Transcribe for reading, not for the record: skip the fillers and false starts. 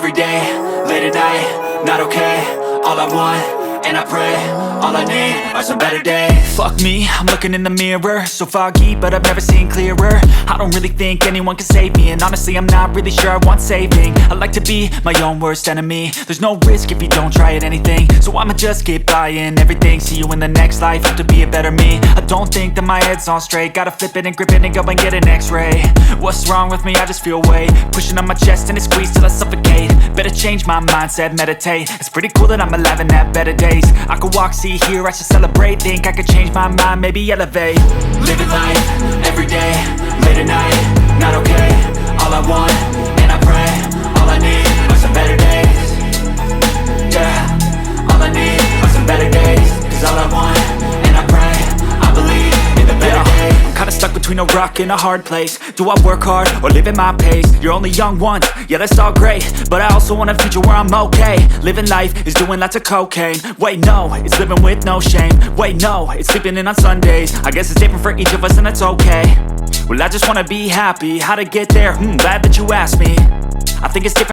every day, late at night, not okay. All I want, and I pray, all I need are some better days. Fuck me, I'm looking in the mirror, so foggy, but I've never seen clearer. I don't really think anyone can save me, and honestly I'm not really sure I want saving. I like to be my own worst enemy. There's no risk if you don't try at anything, so I'ma just keep buying everything. See you in the next life, have to be a better me. I don't think that my head's on straight, gotta flip it and grip it and go and get an x-ray. What's wrong with me? I just feel weight pushing on my chest and it squeezes till I suffocate. Better change my mindset, meditate. It's pretty cool that I'm alive and have better days. I could walk, see, hear, I should celebrate. Think I could change my mind, maybe elevate. Living life, every day, late at night, not okay. All I want, and I pray, all I need are some better days. Yeah, all I need are some better days. Cause all I want, and I pray, I believe in the better days. I'm kinda stuck between a rock and a hard place. Do I work hard or live at my pace? You're only young once, yeah that's all great, but I also want a future where I'm okay. Living life is doing lots of cocaine. Wait no, it's living with no shame. Wait no, it's sleeping in on Sundays. I guess it's different for each of us and that's okay. Well I just wanna be happy. How to get there? Glad that you asked me. I think it's different.